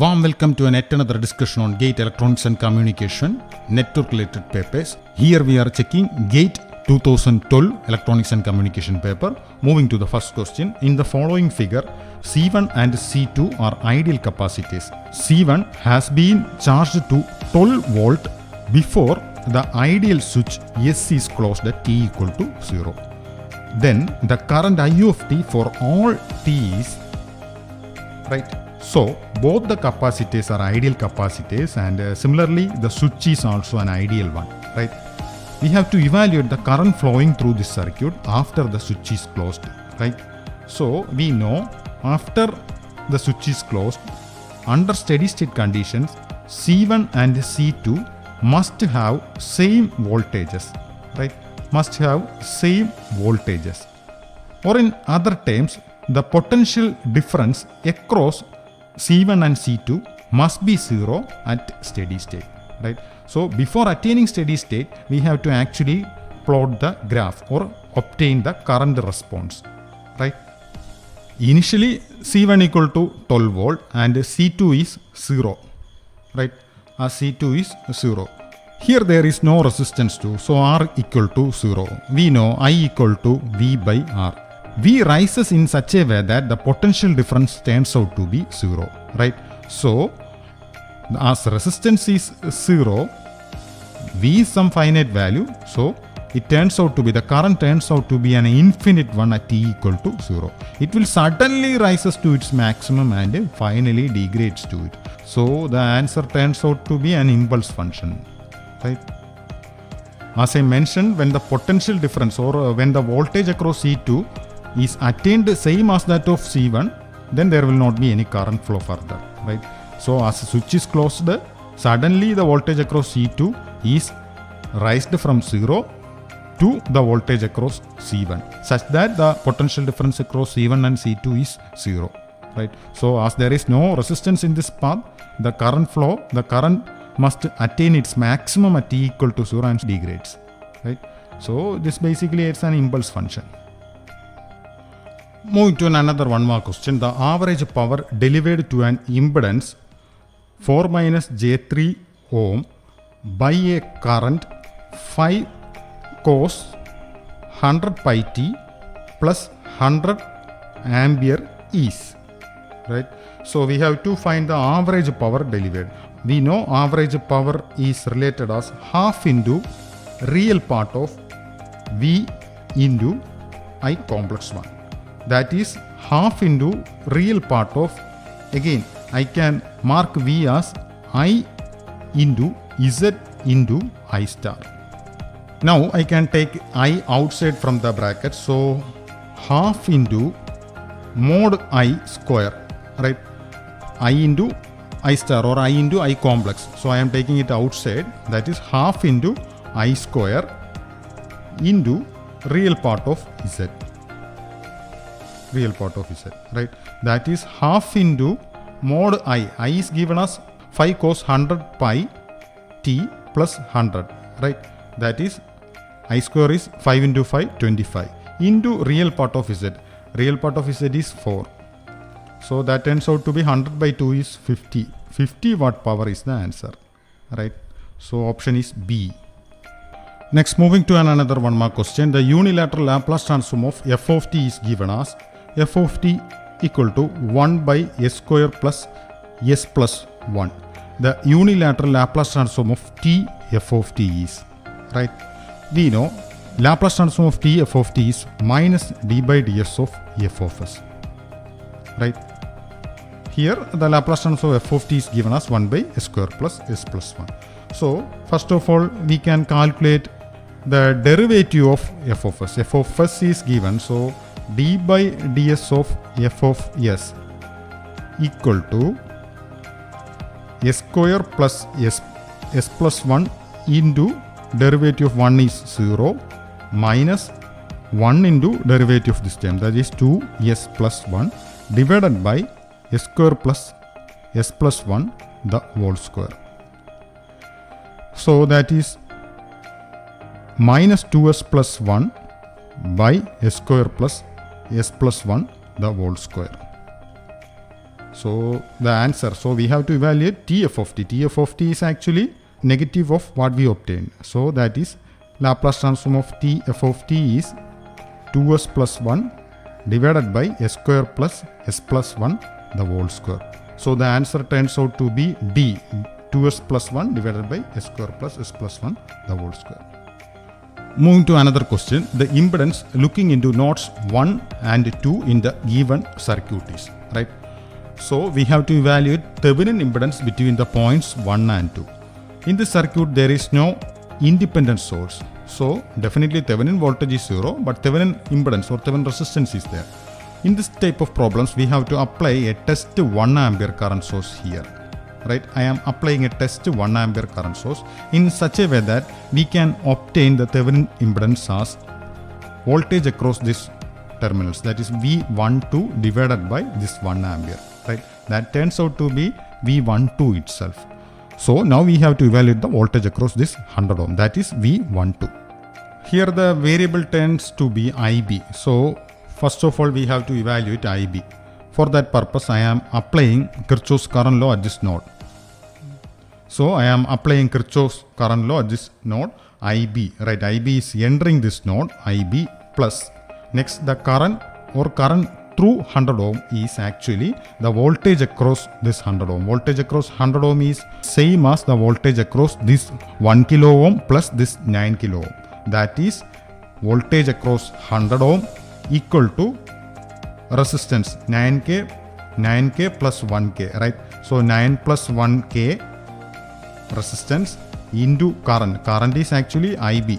Warm welcome to yet another discussion on GATE Electronics and Communication, network related papers. Here we are checking GATE 2012 Electronics and Communication paper. Moving to the first question. In the following figure, C1 and C2 are ideal capacitors. C1 has been charged to 12 volt before the ideal switch S is closed at t equal to 0. Then the current I of t for all t is right. So both the capacitors are ideal capacitors, and similarly the switch is also an ideal one, right? We have to evaluate the current flowing through this circuit after the switch is closed, right? So we know after the switch is closed, under steady state conditions, C1 and C2 must have same voltages, right? Must have same voltages. Or in other terms, the potential difference across C1 and C2 must be 0 at steady state, right? So before attaining steady state, we have to actually plot the graph or obtain the current response, right? Initially C1 equal to 12 volt and C2 is 0, right? As C2 is 0. Here there is no resistance to, so R equal to 0. We know I equal to V by R. V rises in such a way that the potential difference turns out to be 0, right? So as resistance is 0, V is some finite value, so it turns out to be, the current turns out to be an infinite one at t equal to 0. It will suddenly rises to its maximum and finally degrades to it. So the answer turns out to be an impulse function, right? As I mentioned, when the potential difference or when the voltage across C2 is attained same as that of C1, then there will not be any current flow further, right? So as the switch is closed, suddenly the voltage across C2 is raised from 0 to the voltage across C1, such that the potential difference across C1 and C2 is 0, right? So as there is no resistance in this path, the current must attain its maximum at t equal to 0 and degrades, right? So this basically is an impulse function. Moving to another one more question. The average power delivered to an impedance 4 minus J3 ohm by a current 5 cos 100 pi t plus 100 ampere is, right? So we have to find the average power delivered. We know average power is related as half into real part of V into I complex 1. That is half into real part of, again I can mark V as I into Z into I star. Now I can take I outside from the bracket, so half into mod I square, right? I into I star or I into I complex. So I am taking it outside, that is half into I square into real part of Z. Real part of Z, right? That is half into mod I. I is given as 5 cos 100 pi t plus 100, right? That is I square is 5 into 5, 25 into real part of Z. Real part of Z is 4. So that turns out to be 100 by 2 is 50. 50 watt power is the answer, right? So option is B. Next, moving to another one more question. The unilateral Laplace transform of f of t is given as f of t equal to 1 by s square plus s plus 1. The unilateral Laplace transform of t f of t is, right? We know Laplace transform of t f of t is minus d by ds of f of s, right? Here the Laplace transform of f of t is given as 1 by s square plus s plus 1. So first of all we can calculate the derivative of f of s. F of s is given, so d by ds of f of s equal to s square plus s plus 1 into derivative of 1 is 0 minus 1 into derivative of this term, that is 2s plus 1 divided by s square plus s plus 1 the whole square. So that is minus 2s plus 1 by s square plus s plus 1 the whole square. So the answer, so we have to evaluate TF of t. TF of t is actually negative of what we obtained. So that is Laplace transform of TF of t is 2s plus 1 divided by s square plus s plus 1 the whole square. So the answer turns out to be D, 2s plus 1 divided by s square plus s plus 1 the whole square. Moving to another question, the impedance looking into nodes 1 and 2 in the given circuit is, right? So we have to evaluate Thevenin impedance between the points 1 and 2. In this circuit there is no independent source. So definitely Thevenin voltage is 0, but Thevenin impedance or Thevenin resistance is there. In this type of problems we have to apply a test 1 ampere current source here. Right, I am applying a test 1 ampere current source in such a way that we can obtain the Thevenin impedance as voltage across these terminals, that is V12 divided by this 1 ampere, right? That turns out to be V12 itself. So now we have to evaluate the voltage across this 100 ohm, that is V12. Here the variable turns to be IB. So first of all we have to evaluate IB. For that purpose I am applying Kirchhoff's current law at this node. So I am applying Kirchhoff's current law at this node IB, right? IB is entering this node IB plus. Next the current through 100 ohm is actually the voltage across this 100 ohm. Voltage across 100 ohm is same as the voltage across this 1 kilo ohm plus this 9 kilo ohm. That is voltage across 100 ohm equal to resistance 9k plus 1k, right? So 9 plus 1k resistance into current is actually IB,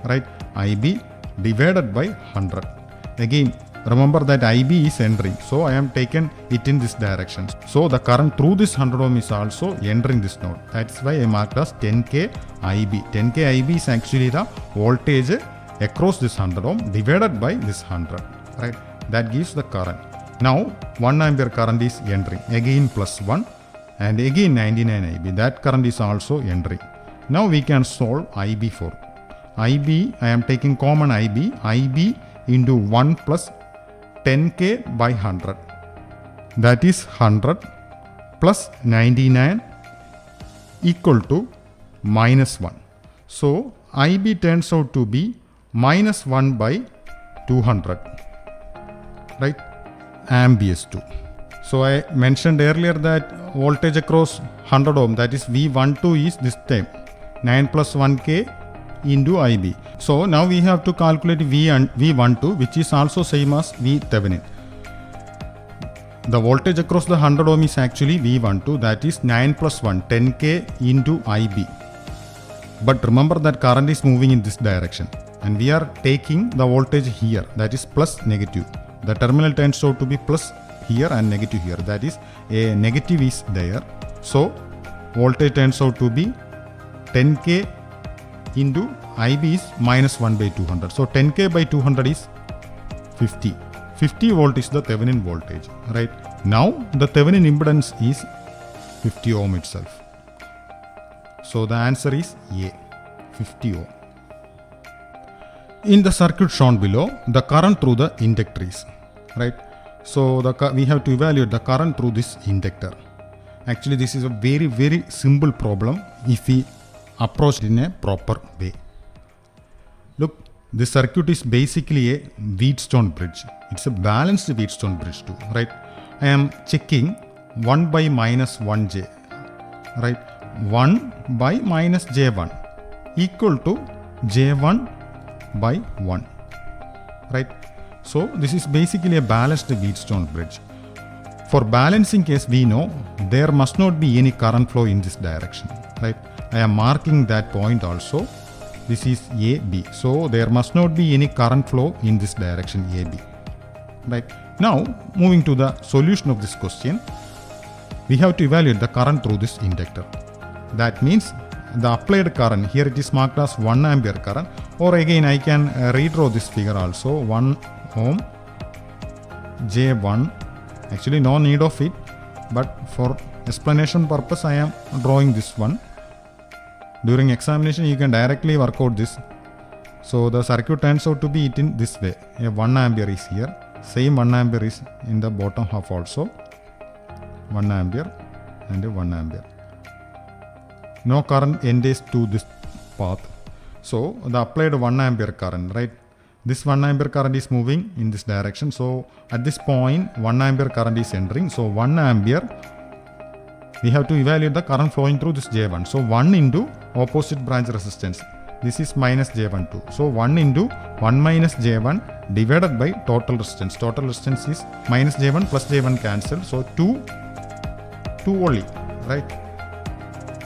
right? IB divided by 100. Again remember that IB is entering, so I am taken it in this direction. So the current through this 100 ohm is also entering this node. That's why I marked as 10k IB. 10k IB is actually the voltage across this 100 ohm divided by this 100, right? That gives the current. Now 1 ampere current is entering, again plus 1 and again 99 IB. That current is also entering. Now we can solve IB for IB. I am taking common IB. IB into 1 plus 10k by 100. That is 100 plus 99 equal to minus 1. So IB turns out to be minus 1 by 200. Right, amperes 2. So I mentioned earlier that voltage across 100 ohm, that is V12 is this time 9 plus 1k into IB. So now we have to calculate V12, which is also same as V Thevenin. The voltage across the 100 ohm is actually V12, that is 9 plus 1 10k into IB. But remember that current is moving in this direction and we are taking the voltage here, that is plus negative. The terminal turns out to be plus here and negative here, that is a negative is there. So voltage turns out to be 10k into IB is minus 1 by 200. So 10k by 200 is 50. 50 volt is the Thevenin voltage, right? Now the Thevenin impedance is 50 ohm itself. So the answer is A, 50 ohm. In the circuit shown below, the current through the inductor is, right? So we have to evaluate the current through this inductor. Actually this is a very simple problem if we approach it in a proper way. Look, this circuit is basically a Wheatstone bridge. It's a balanced Wheatstone bridge too, right? I am checking 1 by minus 1j, right? 1 by minus j1 equal to j1 by 1, right? So this is basically a balanced Wheatstone bridge. For balancing case, we know there must not be any current flow in this direction, right? I am marking that point also. This is AB. So there must not be any current flow in this direction AB, right? Now moving to the solution of this question, we have to evaluate the current through this inductor. That means the applied current, here it is marked as 1 ampere current, or again I can redraw this figure also, 1 ohm J1, actually no need of it, but for explanation purpose I am drawing this one. During examination you can directly work out this. So the circuit turns out to be it in this way. A 1 ampere is here, same 1 ampere is in the bottom half also. 1 ampere and 1 ampere. No current enters to this path. So the applied 1 ampere current, right? This 1 ampere current is moving in this direction. So at this point 1 ampere current is entering. So 1 ampere, we have to evaluate the current flowing through this J1. So 1 into opposite branch resistance. This is minus J12. So 1 into 1 minus J1 divided by total resistance. Total resistance is minus J1 plus J1 cancelled. So 2 only, right?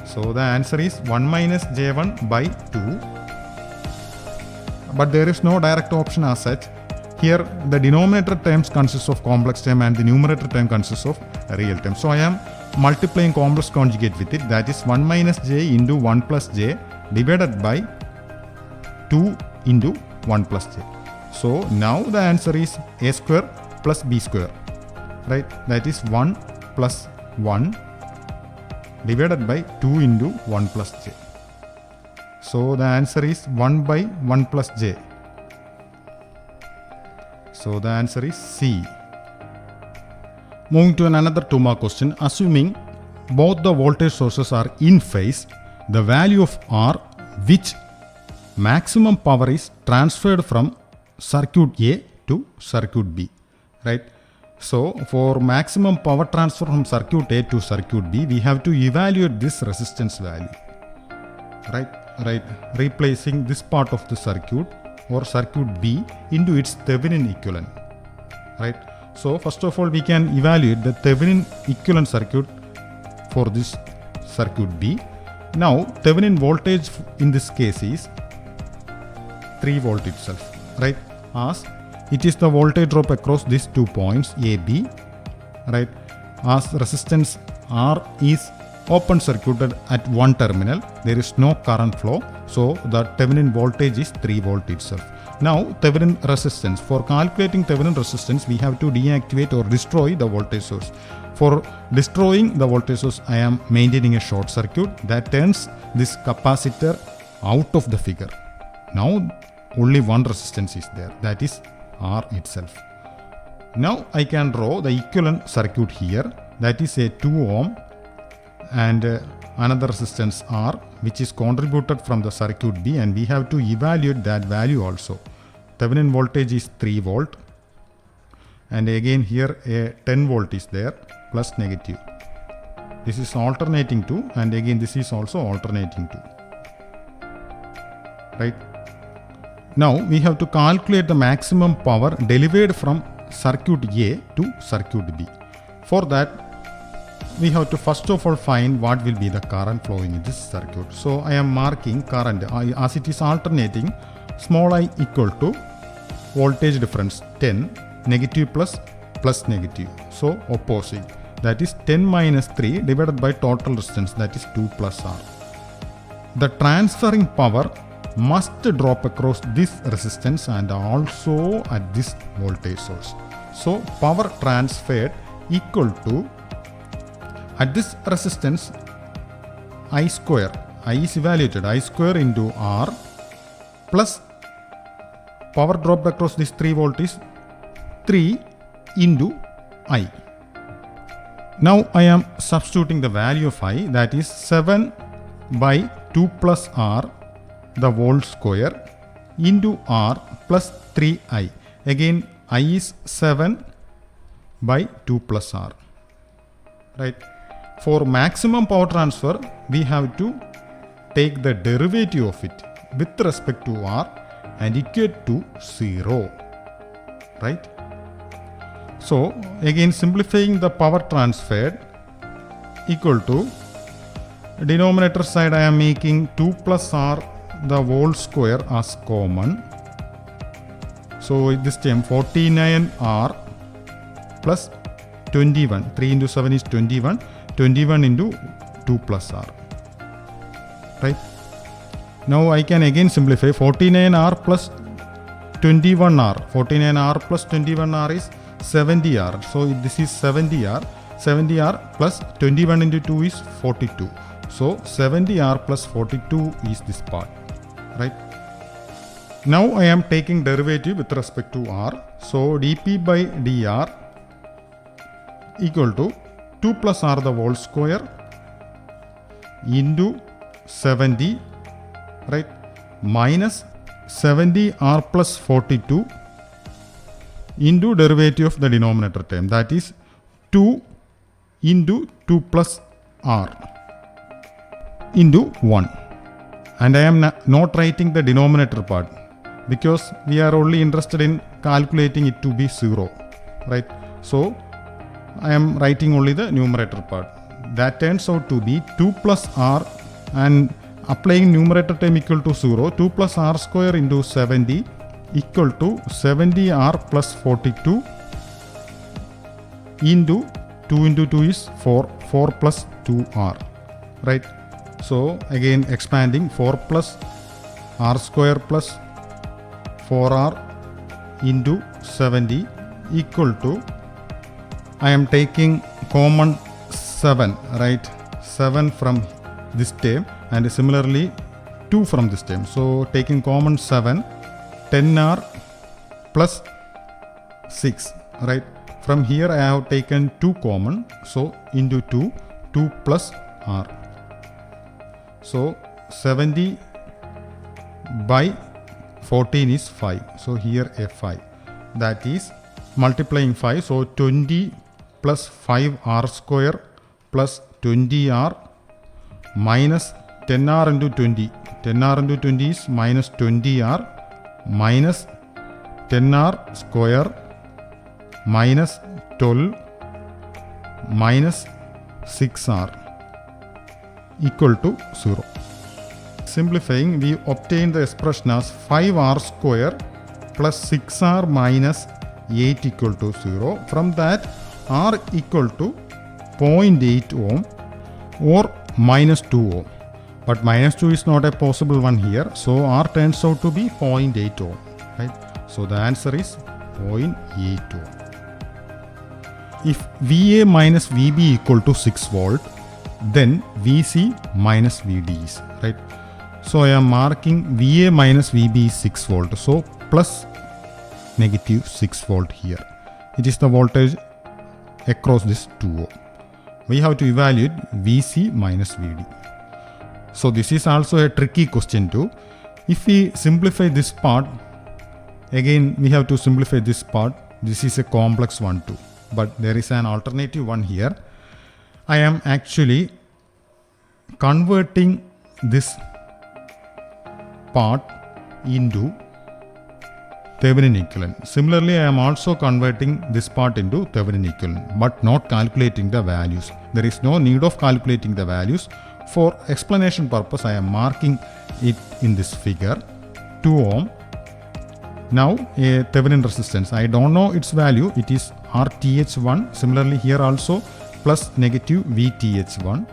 So the answer is 1 minus J1 by 2. But there is no direct option as such. Here the denominator terms consists of complex term and the numerator term consists of real term. So I am multiplying complex conjugate with it. That is 1 minus J into 1 plus J divided by 2 into 1 plus J. So now the answer is A square plus B square, right? That is 1 plus 1 divided by 2 into 1 plus J. So the answer is 1 by 1 plus J. So the answer is C. Moving to another 2-mark question. Assuming both the voltage sources are in phase, the value of R, which maximum power is transferred from circuit A to circuit B, right? So for maximum power transfer from circuit A to circuit B, we have to evaluate this resistance value, right? Replacing this part of the circuit or circuit B into its Thevenin equivalent, right? So first of all, we can evaluate the Thevenin equivalent circuit for this circuit B. Now Thevenin voltage in this case is 3 volt itself, right? As it is the voltage drop across these 2 points A, B, right? As resistance R is open circuited at one terminal, there is no current flow. So the Thevenin voltage is 3 volt itself. Now Thevenin resistance. For calculating Thevenin resistance, we have to deactivate or destroy the voltage source. For destroying the voltage source, I am maintaining a short circuit that turns this capacitor out of the figure. Now only one resistance is there, that is R itself. Now I can draw the equivalent circuit here, that is a 2 ohm and another resistance R, which is contributed from the circuit B, and we have to evaluate that value also. Thevenin voltage is 3 volt and again here a 10 volt is there plus negative. This is alternating to, and again this is also alternating to, right? Now we have to calculate the maximum power delivered from circuit A to circuit B. For that, we have to first of all find what will be the current flowing in this circuit. So I am marking current as it is alternating, small I equal to voltage difference 10, negative plus, plus negative. So opposing, that is 10 minus 3 divided by total resistance, that is 2 plus R. The transferring power must drop across this resistance and also at this voltage source. So power transferred equal to, at this resistance, I square, I is evaluated, I square into R plus power dropped across this 3 volt is 3 into I. Now I am substituting the value of I, that is 7 by 2 plus R the whole square into R plus 3I. Again I is 7 by 2 plus R, right? For maximum power transfer, we have to take the derivative of it with respect to R and equate to 0, right? So again simplifying the power transferred equal to, denominator side I am making 2 plus R the whole square as common. So this time 49R plus 21, 3 into 7 is 21, 21 into 2 plus R, right? Now I can again simplify 49R plus 21R. 49R plus 21R is 70R. So this is 70R. 70R plus 21 into 2 is 42. So 70R plus 42 is this part, right? Now I am taking derivative with respect to R. So dP by dR equal to 2 plus r the whole square into 70, right, minus 70r plus 42 into derivative of the denominator term, that is 2 into 2 plus r into 1. And I am not writing the denominator part because we are only interested in calculating it to be 0, right? So I am writing only the numerator part. That turns out to be 2 plus r, and applying numerator term equal to 0, 2 plus r square into 70 equal to 70r plus 42 into 2 into 2 is 4, 4 plus 2r, right? So again expanding, 4 plus r square plus 4r into 70 equal to, I am taking common 7, right? 7 from this term and similarly 2 from this term. So taking common 7, 10r plus 6, right? From here I have taken 2 common, so into 2, 2 plus r. So 70 by 14 is 5. So here a 5. That is multiplying 5. So 20 plus 5r square plus 20r minus 10r into 20. 10r into 20 is minus 20r minus 10r square minus 12 minus 6r equal to 0. Simplifying, we obtain the expression as 5r square plus 6r minus 8 equal to 0. From that, r equal to 0.8 ohm or minus 2 ohm. But minus 2 is not a possible one here. So r turns out to be 0.8 ohm. Right? So the answer is 0.8 ohm. If VA minus VB equal to 6 volt, then VC minus VD is, right? So I am marking VA minus VB is 6 volt. So plus negative 6 volt here. It is the voltage across this 2 ohm. We have to evaluate VC minus VD. So this is also a tricky question too. If we simplify this part, again we have to simplify this part. This is a complex one too. But there is an alternative one here. I am actually converting this part into Thevenin equivalent. Similarly, I am also converting this part into Thevenin equivalent, but not calculating the values. There is no need of calculating the values. For explanation purpose, I am marking it in this figure, 2 ohm. Now a Thevenin resistance, I don't know its value, it is RTH1. Similarly here also plus negative VTH1.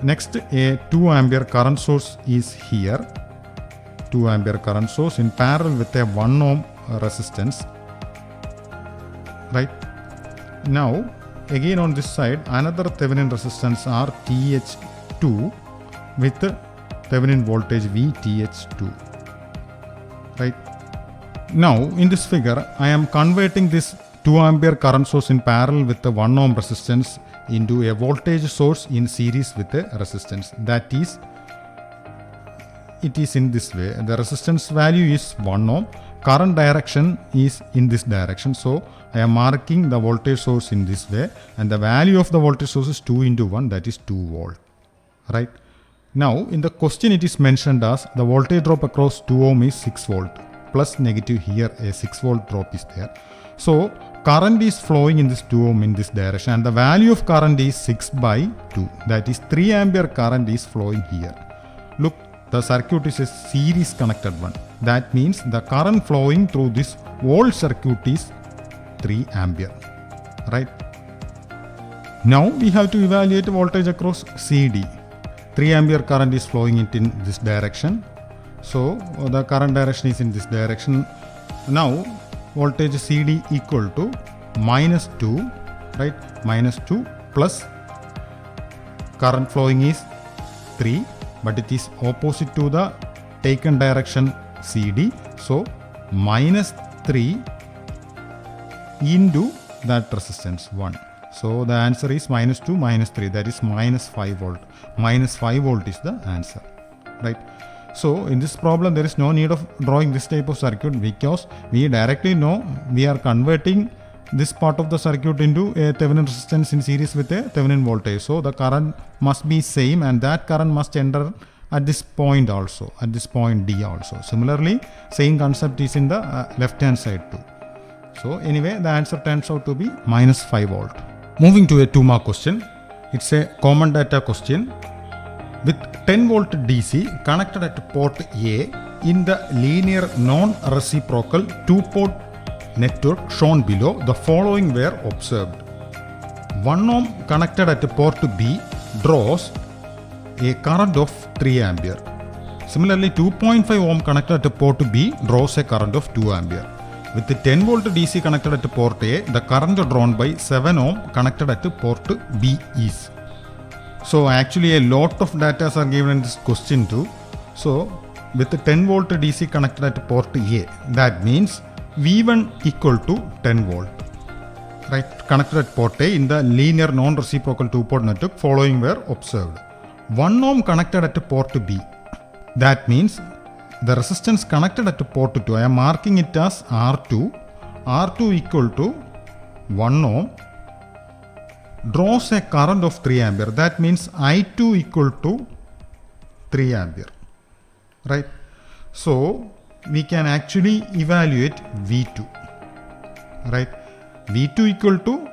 Next, a 2 ampere current source is here. 2 ampere current source in parallel with a 1 ohm resistance, right? Now again on this side another Thevenin resistance RTH2 with Thevenin voltage VTH2, right? Now in this figure I am converting this 2 ampere current source in parallel with the 1 ohm resistance into a voltage source in series with a resistance. That is, it is in this way. The resistance value is 1 ohm. Current direction is in this direction. So I am marking the voltage source in this way, and the value of the voltage source is 2 into 1, that is 2 volt. Right? Now in the question it is mentioned as the voltage drop across 2 ohm is 6 volt. Plus negative here a 6 volt drop is there. So current is flowing in this 2 ohm in this direction, and the value of current is 6 by 2. That is 3 ampere current is flowing here. Look, the circuit is a series connected one. That means the current flowing through this whole circuit is 3 ampere. Right? Now we have to evaluate voltage across CD. 3 ampere current is flowing in this direction. So the current direction is in this direction. Now voltage CD equal to minus 2, right? Minus 2 plus current flowing is 3, but it is opposite to the taken direction CD. So minus 3 into that resistance 1. So the answer is minus 2 minus 3, that is minus 5 volt. Minus 5 volt is the answer, right? So in this problem there is no need of drawing this type of circuit because we directly know we are converting this part of the circuit into a Thevenin resistance in series with a Thevenin voltage. So the current must be same and that current must enter at this point also, at this point D also. Similarly, same concept is in the left hand side too. So anyway, the answer turns out to be minus 5 volt. Moving to a 2-mark question. It's a common data question. With 10 volt DC connected at port A in the linear non-reciprocal 2-port network shown below, the following were observed. 1 ohm connected at port B draws a current of 3 ampere. Similarly, 2.5 ohm connected at port B draws a current of 2 ampere. With the 10 volt DC connected at port A, the current drawn by 7 ohm connected at port B is. So actually a lot of data are given in this question too. So with the 10 volt DC connected at port A, that means V1 equal to 10 volt, right? Connected at port A in the linear non-reciprocal 2-port network, following were observed. 1 ohm connected at port B, that means the resistance connected at port 2, I am marking it as R2. R2 equal to 1 ohm draws a current of 3 ampere. That means I2 equal to 3 ampere, right? So we can actually evaluate V2, right? V2 equal to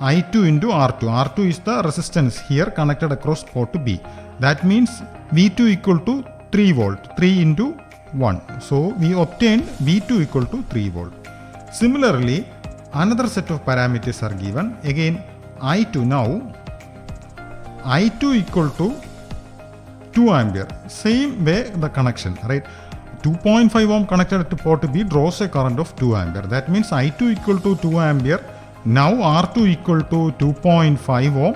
I2 into R2. R2 is the resistance here connected across port B. That means V2 equal to 3 volt, 3 into 1. So we obtained V2 equal to 3 volt. Similarly, another set of parameters are given. Again, I2 now, I2 equal to 2 ampere. Same way the connection, right? 2.5 ohm connected to port B draws a current of 2 ampere. That means I2 equal to 2 ampere. Now R2 equal to 2.5 ohm.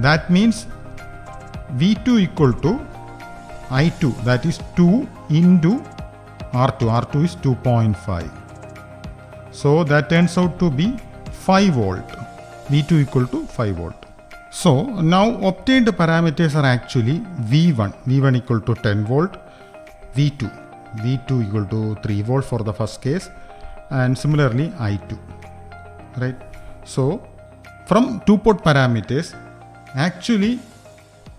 That means V2 equal to I2, that is 2 into R2. R2 is 2.5. So that turns out to be 5 volt. V2 equal to 5 volt. So now obtained parameters are actually V1. V1 equal to 10 volt. V2. V2 equal to 3 volt for the first case. And similarly I2. Right. So from 2-port parameters, actually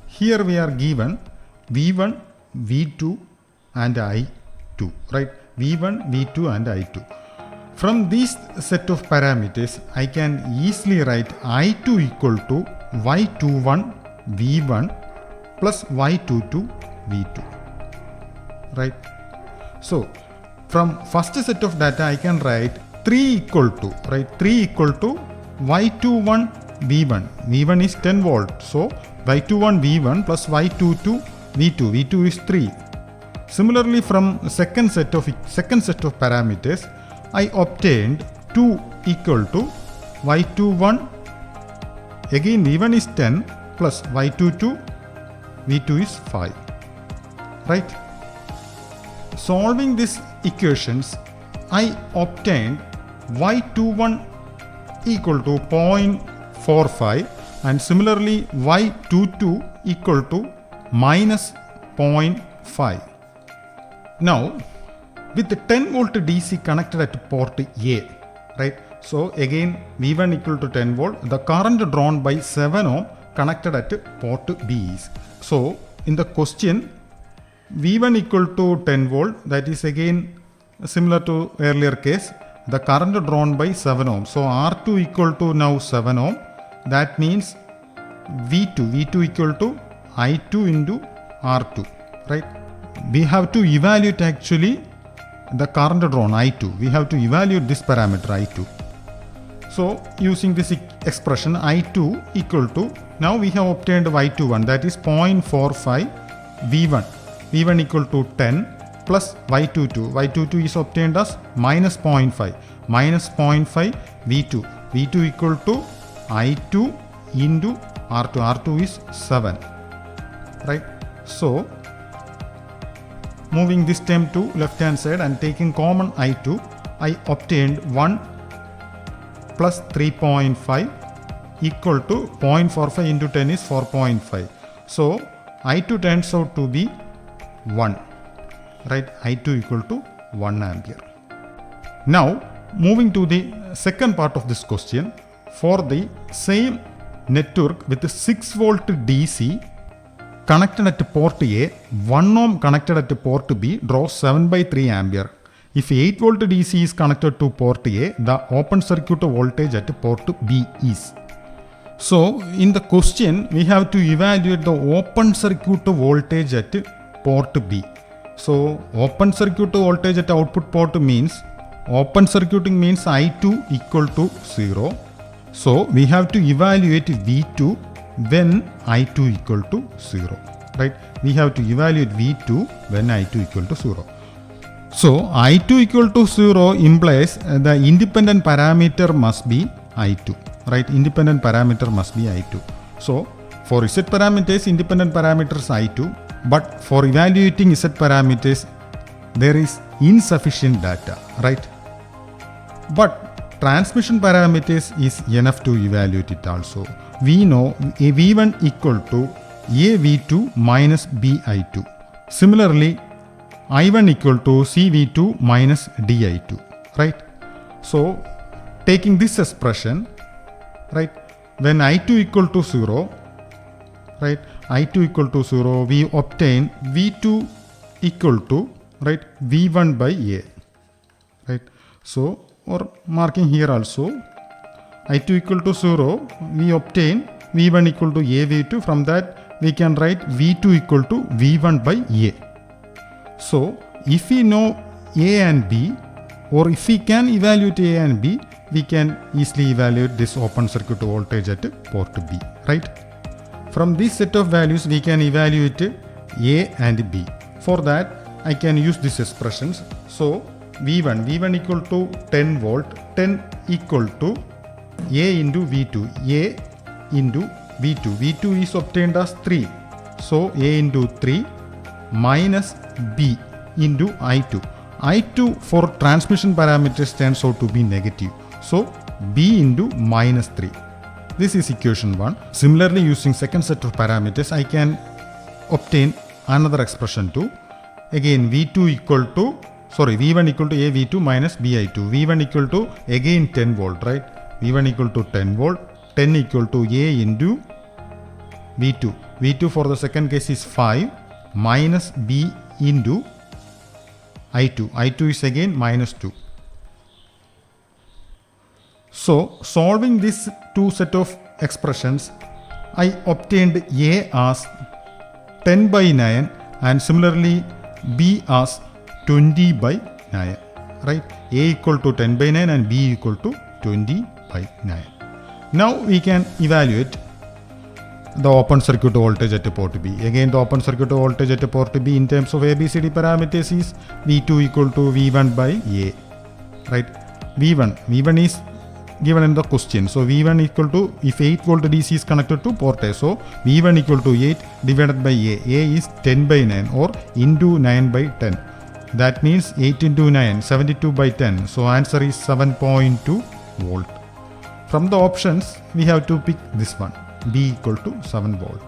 here we are given V1, V2 and I2, right? V1, V2 and I2. From this set of parameters, I can easily write I2 equal to Y21 V1 plus Y22 V2, right? So from first set of data, I can write 3 equal to, right? 3 equal to Y21 V1. V1 is 10 volt. So Y21 V1 plus Y22 V2. V2 is 3. Similarly, from second set of parameters, I obtained 2 equal to Y21. Again, V1 is 10 plus Y22. V2 is 5. Right? Solving these equations, I obtained Y21 equal to 0.45 and similarly Y22 equal to minus 0.5. Now, with the 10 volt DC connected at port A, right? So again V1 equal to 10 volt, the current drawn by 7 ohm connected at port B is. So in the question, V1 equal to 10 volt, that is again similar to earlier case, the current drawn by 7 ohm. So R2 equal to now 7 ohm. That means V2 equal to I2 into R2, right? We have to evaluate actually the current drawn I2. We have to evaluate this parameter I2. So using this expression I2 equal to, now we have obtained Y21, that is 0.45 V1. V1 equal to 10 plus Y22. Y22 is obtained as minus 0.5. Minus 0.5 V2. V2 equal to I2 into R2. R2 is 7. Right? So moving this term to left hand side and taking common I2, I obtained 1 plus 3.5 equal to 0.45 into 10 is 4.5. So I2 turns out to be 1. Right? I2 equal to 1 ampere. Now moving to the second part of this question. For the same network with a 6 volt DC connected at port A, 1 ohm connected at port B draws 7/3 ampere. If 8 volt DC is connected to port A, the open circuit voltage at port B is. So in the question, we have to evaluate the open circuit voltage at port B. So open circuit voltage at output port means, open circuiting means I2 equal to 0. So we have to evaluate V2 when I2 equal to 0. Right? We have to evaluate V2 when I2 equal to 0. So I2 equal to 0 implies the independent parameter must be I2. Right? Independent parameter must be I2. So for Z parameters, independent parameters I2. But for evaluating Z parameters, there is insufficient data. Right? But transmission parameters is enough to evaluate it also. We know a V1 equal to a V2 minus BI2. Similarly, I1 equal to CV2 minus DI2. Right? So taking this expression, right, when I2 equal to 0, right, I2 equal to 0, we obtain V2 equal to, right, V1 by A. Right? So or marking here also, I2 equal to 0, we obtain V1 equal to A V2. From that we can write V2 equal to V1 by A. So if we know A and B, or if we can evaluate A and B, we can easily evaluate this open circuit voltage at port B. Right? From this set of values we can evaluate A and B. For that I can use these expressions. So V1 equal to 10 volt, 10 equal to A into V2, A into V2. V2 is obtained as 3. So A into 3 minus B into I2. I2 for transmission parameters turns out to be negative. So B into minus 3. This is equation 1. Similarly, using second set of parameters, I can obtain another expression too. Again V1 equal to A V2 minus BI2. V1 equal to again 10 volt, right? V1 equal to 10 volt. 10 equal to A into V2. V2 for the second case is 5 minus B into I2. I2 is again minus 2. So solving these two set of expressions, I obtained A as 10 by 9 and similarly B as 20 by 9. Right? A equal to 10 by 9 and B equal to 20 by 9. Now we can evaluate the open circuit voltage at port B. Again, the open circuit voltage at port B in terms of ABCD parameters is V2 equal to V1 by A. Right? V1 is given in the question. So V1 equal to, if 8 volt DC is connected to port A, so V1 equal to 8 divided by A. A is 10 by 9 or into 9 by 10. That means 8 into 9, 72 by 10. So answer is 7.2 volt. From the options, we have to pick this one, B equal to 7 volt.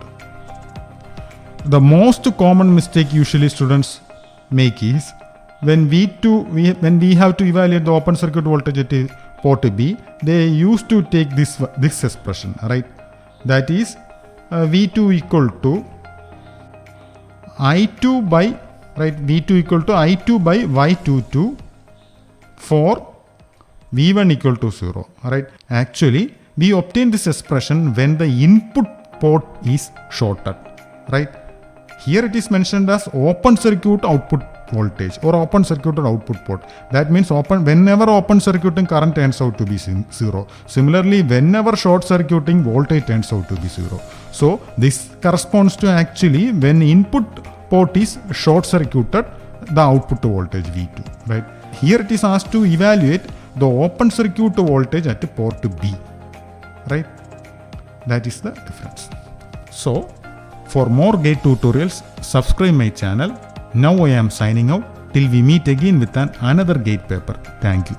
The most common mistake usually students make is when we have to evaluate the open circuit voltage at port B, they used to take this expression, right? That is V2 equal to I2 by, right, V2 equal to I2 by Y22 for V1 equal to 0, right? Actually, we obtain this expression when the input port is shorted, right? Here it is mentioned as open circuit output voltage or open circuit output port. That means whenever open circuiting current turns out to be 0. Similarly, whenever short circuiting voltage turns out to be 0. So this corresponds to actually when input port is short circuited, the output voltage V2, right? Here it is asked to evaluate the open circuit voltage at port B, right? That is the difference. So for more gate tutorials, subscribe my channel. Now I am signing out till we meet again with another gate paper. Thank you.